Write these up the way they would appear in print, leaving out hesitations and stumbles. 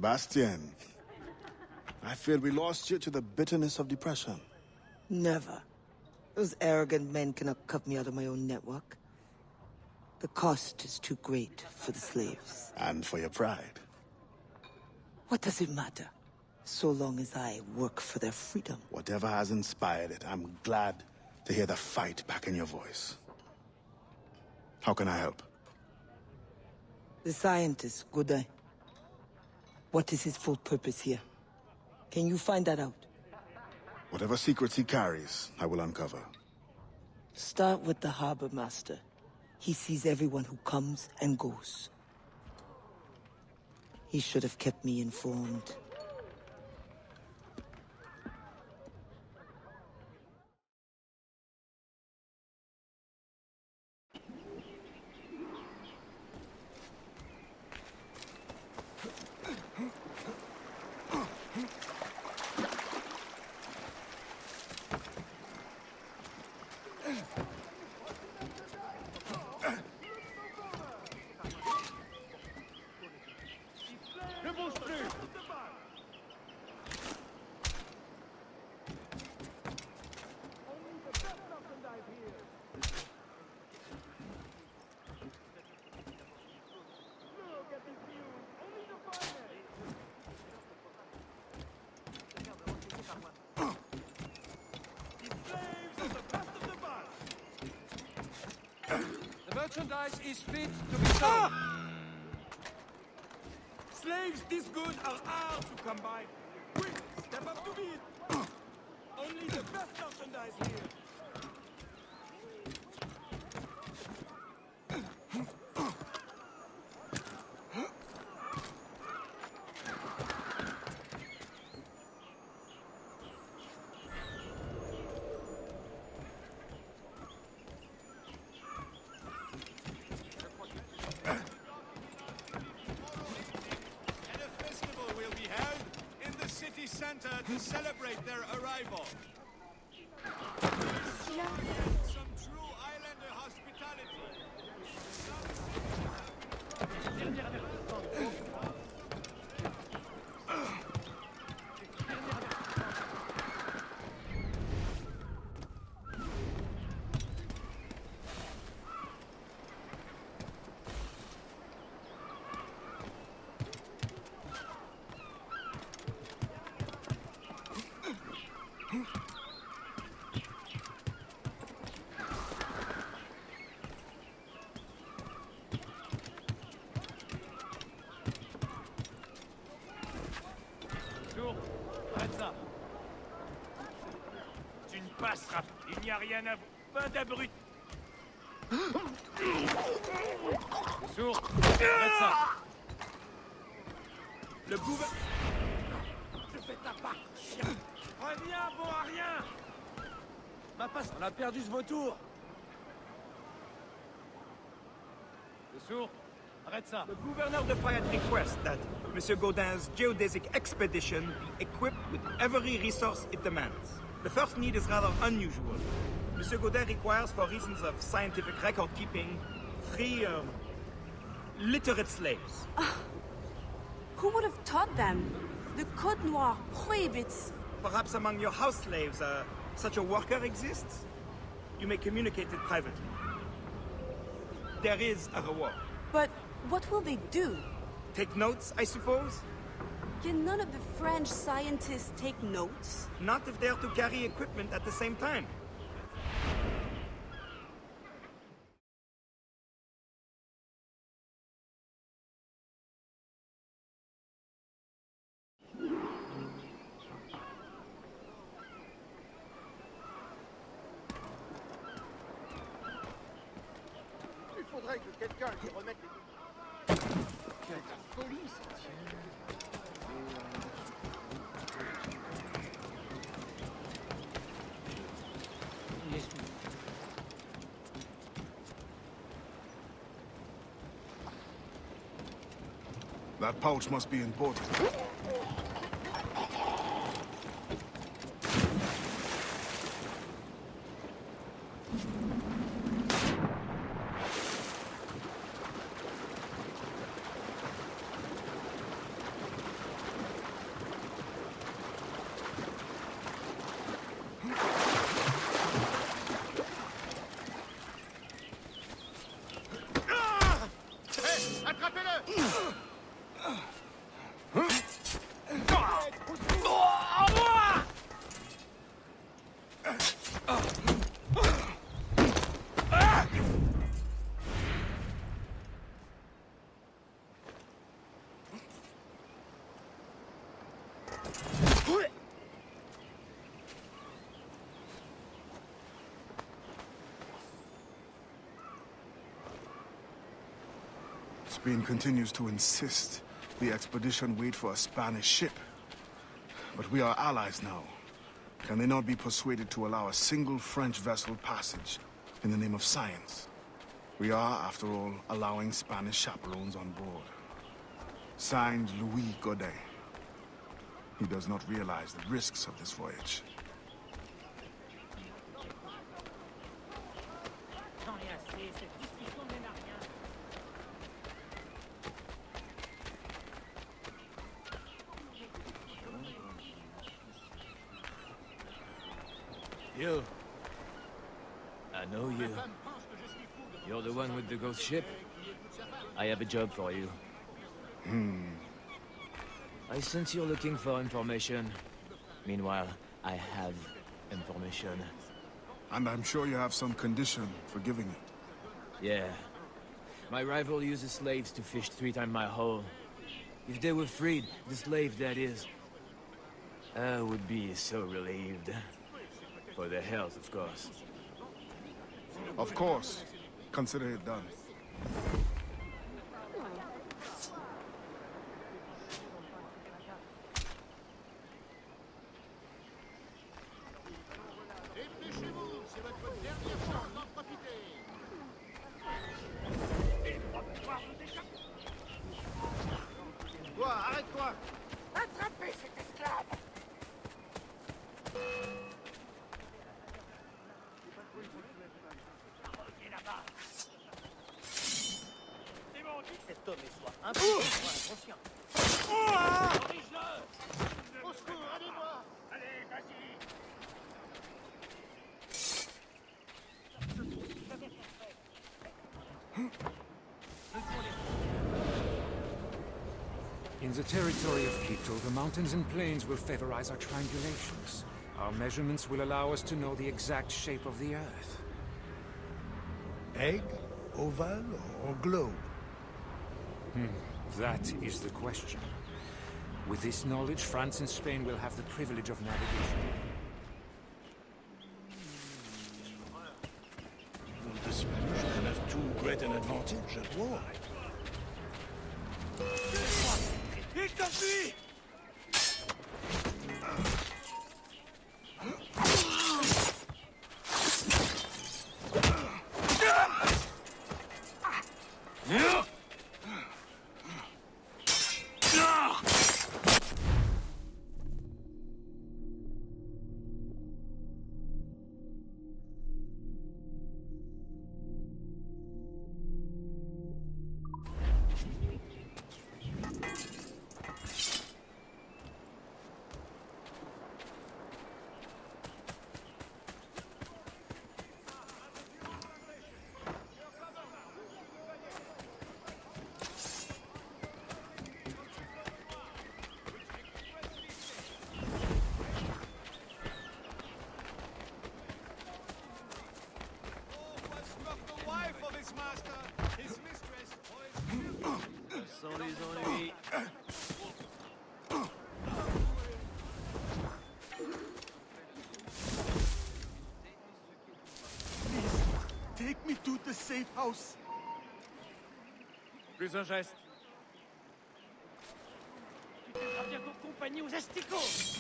Bastien, I fear we lost you to the bitterness of depression. Never. Those arrogant men cannot cut me out of my own network. The cost is too great for the slaves. And for your pride. What does it matter? So long as I work for their freedom. Whatever has inspired it, I'm glad to hear the fight back in your voice. How can I help? The scientist, Godin. What is his full purpose here? Can you find that out? Whatever secrets he carries, I will uncover. Start with the harbor master. He sees everyone who comes and goes. He should have kept me informed. The merchandise is fit to be sold. Slaves this good are hard to come by. Quick, step up to bid. Only the best merchandise here. Center to celebrate their arrival. Some true islander hospitality. Arrête ça. Tu ne passeras. Il n'y a rien à vous. Pas d'abruti. Sourd. Arrête ça. Le gouvernement... Je fais ta part, chien. Reviens, bon à rien. Ma passe, on a perdu ce vautour. Le sourd. Arrête ça. The gouverneur de Fayette requests that Monsieur Godin's geodesic expedition be equipped with every resource it demands. The first need is rather unusual. Monsieur Godin requires, for reasons of scientific record-keeping, 3, literate slaves. Who would have taught them? The Code Noir prohibits... Perhaps among your house slaves, such a worker exists? You may communicate it privately. There is a reward. But what will they do? Take notes, I suppose? Can none of the French scientists take notes? Not if they are to carry equipment at the same time. Il faudrait que quelqu'un lui remette les... That pouch must be important. Spain continues to insist the expedition wait for a Spanish ship. But we are allies now. Can they not be persuaded to allow a single French vessel passage in the name of science? We are, after all, allowing Spanish chaperones on board. Signed, Louis Godet. He does not realize the risks of this voyage. You. I know you. You're the one with the ghost ship? I have a job for you. I sense you're looking for information. Meanwhile, I have information. And I'm sure you have some condition for giving it. Yeah. My rival uses slaves to fish 3 times my haul. If they were freed, the slave that is, I would be so relieved. For their health, of course. Of course. Consider it done. Dépêchez-vous, c'est votre dernière chance d'en profiter. Toi, arrête-toi. Attrapez cet esclave. Cet homme est soit impuissant, soit inconscient. Corrige-le. Au secours, allez-moi. Allez, vas-y. In the territory of Quito, the mountains and plains will favorize our triangulations. Our measurements will allow us to know the exact shape of the Earth. Egg, oval, or globe? That is the question. With this knowledge, France and Spain will have the privilege of navigation. The Spanish can have too great an advantage at war. Il t'enfuit! Sans les ennuis. Take me to the safe house. Plus un geste. Tu tiendras bien compagnie aux asticots.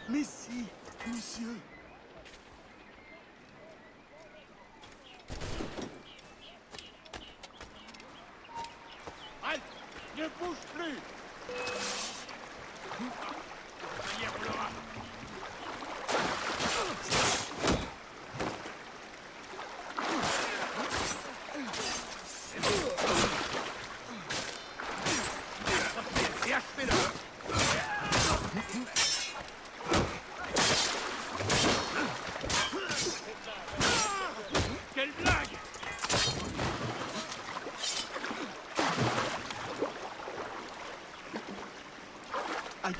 Mais si, monsieur. Halte. Debout.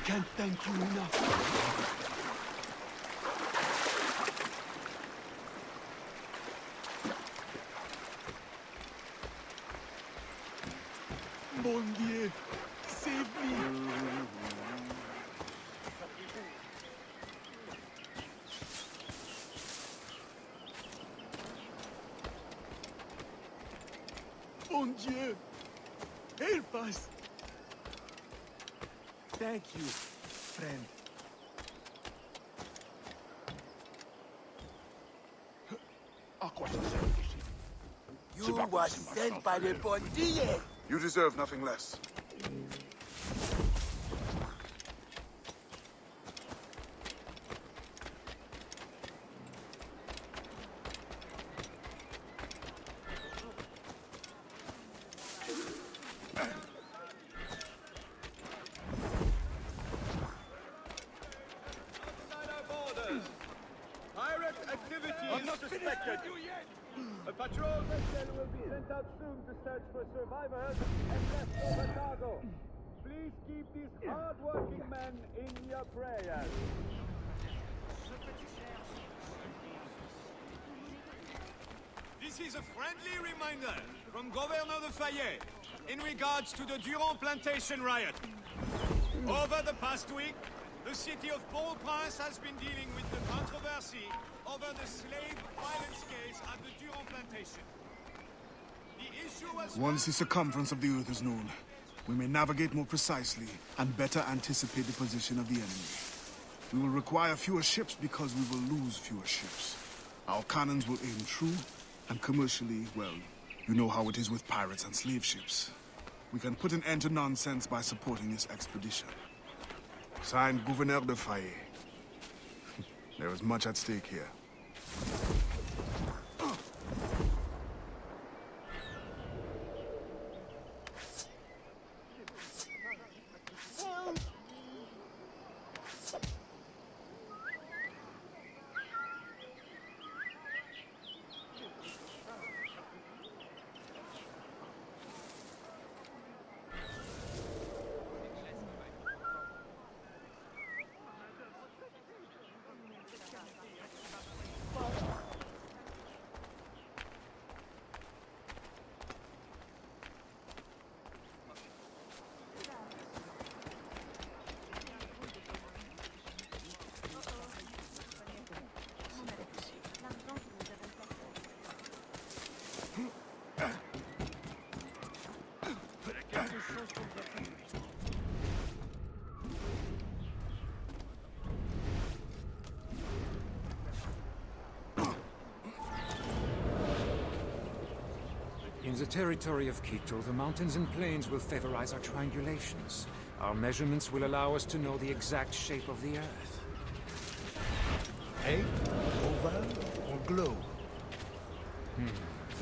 can't thank you enough. Mon Dieu, save me! Mon Dieu, help us! Thank you, friend. À quoi ça sert ici? You was sent by the bon Dieu! You deserve nothing less. Outside our borders, pirate activity is suspected. A patrol vessel will be sent out soon to search for survivors and leftover cargo. Please keep these hard-working men in your prayers. This is a friendly reminder from Governor de Fayet in regards to the Durand plantation riot. Over the past week, the city of Port-au-Prince has been dealing with the controversy over the slave violence case at the Durand plantation. The issue was... Once the circumference of the Earth is known, we may navigate more precisely and better anticipate the position of the enemy. We will require fewer ships because we will lose fewer ships. Our cannons will aim true, and commercially, well, you know how it is with pirates and slave ships. We can put an end to nonsense by supporting this expedition. Signed, Gouverneur de Fayet. There is much at stake here. In the territory of Quito, the mountains and plains will favorize our triangulations. Our measurements will allow us to know the exact shape of the Earth. Egg, oval, or globe?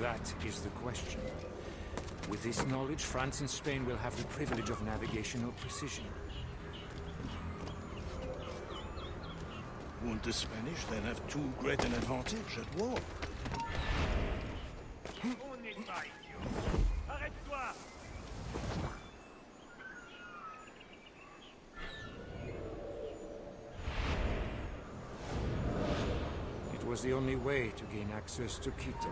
That is the question. With this knowledge, France and Spain will have the privilege of navigational precision. Won't the Spanish then have too great an advantage at war? On est pas idiot. Arrête-toi! It was the only way to gain access to Quito.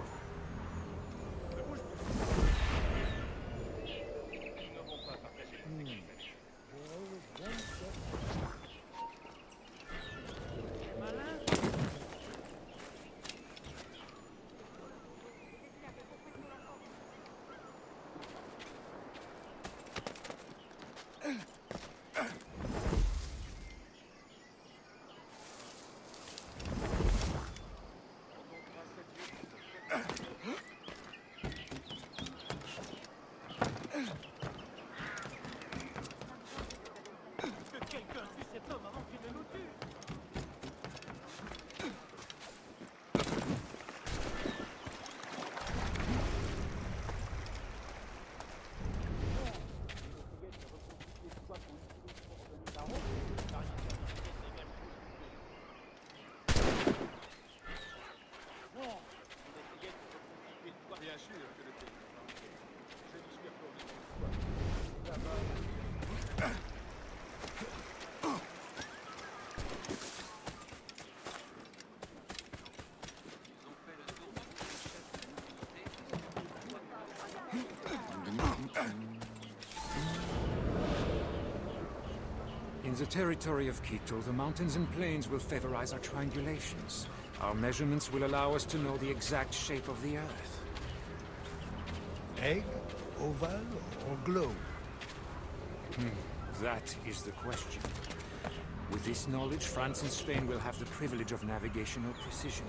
In the territory of Quito, the mountains and plains will favorize our triangulations. Our measurements will allow us to know the exact shape of the Earth. Egg, oval, or globe? That is the question. With this knowledge, France and Spain will have the privilege of navigational precision.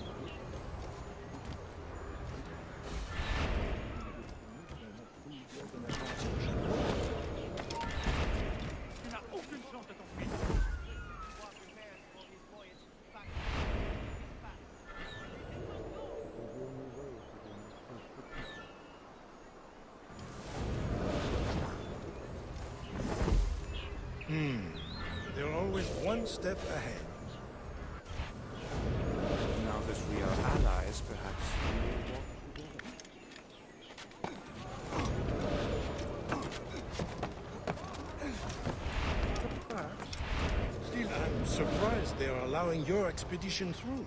They're always one step ahead. Now that we are allies, perhaps Still, I'm surprised they're allowing your expedition through.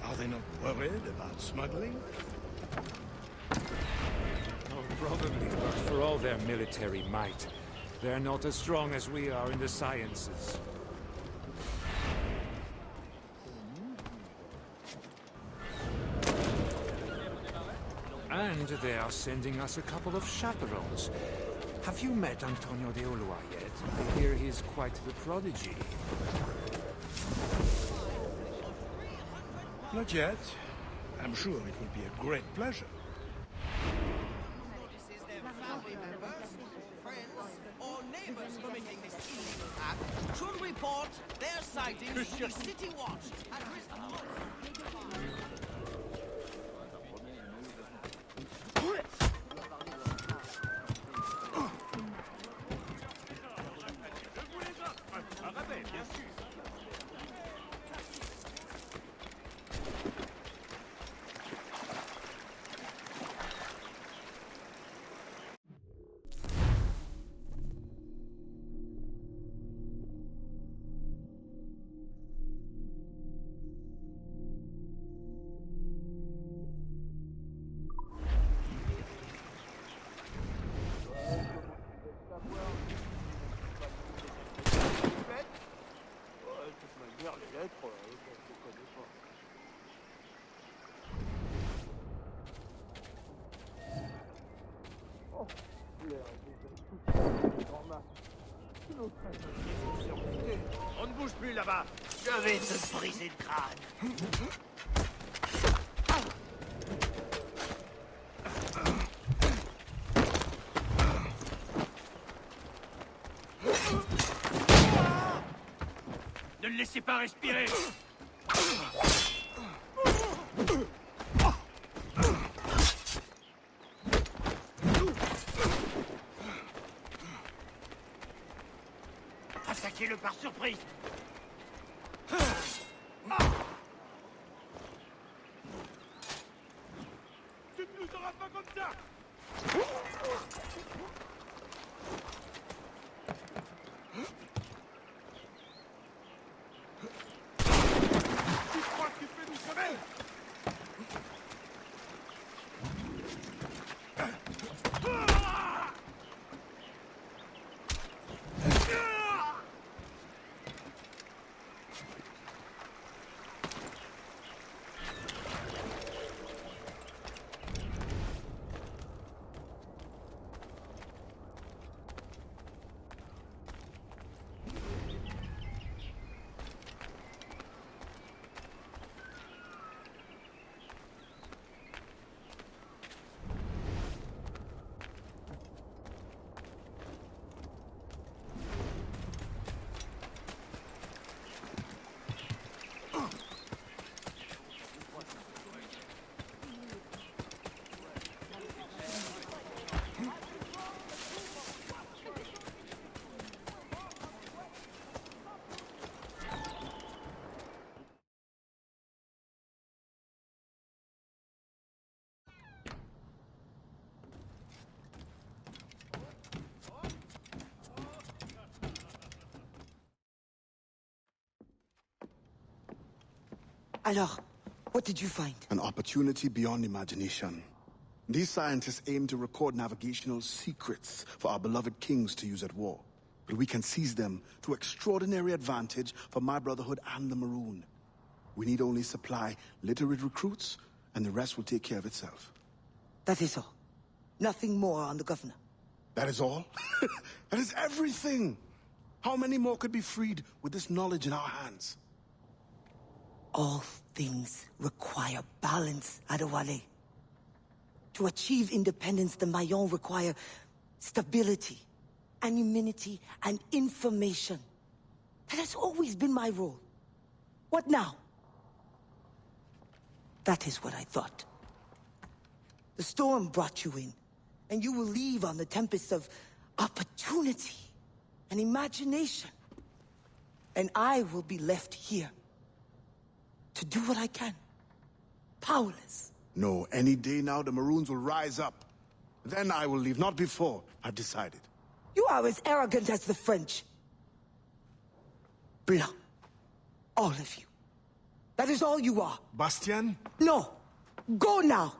Are they not worried about smuggling? Oh, probably, but for all their military might, they're not as strong as we are in the sciences. And they are sending us a couple of chaperones. Have you met Antonio de Ulloa yet? I hear he's quite the prodigy. Not yet. I'm sure it will be a great pleasure. Or neighbors committing this illegal act should report their sightings to the City Watch at risk of On ne bouge plus là-bas. Je vais te briser le crâne. Ne le laissez pas respirer. Attaquez-le par surprise. Tu ne nous auras pas comme ça. Tu crois que tu peux nous sauver? Alors, what did you find? An opportunity beyond imagination. These scientists aim to record navigational secrets for our beloved kings to use at war. But we can seize them to extraordinary advantage for my Brotherhood and the Maroon. We need only supply literate recruits, and the rest will take care of itself. That is all. Nothing more on the governor. That is all? That is everything! How many more could be freed with this knowledge in our hands? All things require balance, Adewale. To achieve independence, the Mayon require stability, anonymity, and information. That has always been my role. What now? That is what I thought. The storm brought you in, and you will leave on the tempest of opportunity and imagination. And I will be left here to do what I can. Powerless. No, any day now the Maroons will rise up. Then I will leave, not before. I've decided. You are as arrogant as the French. Blanc. All of you. That is all you are. Bastien? No. Go now.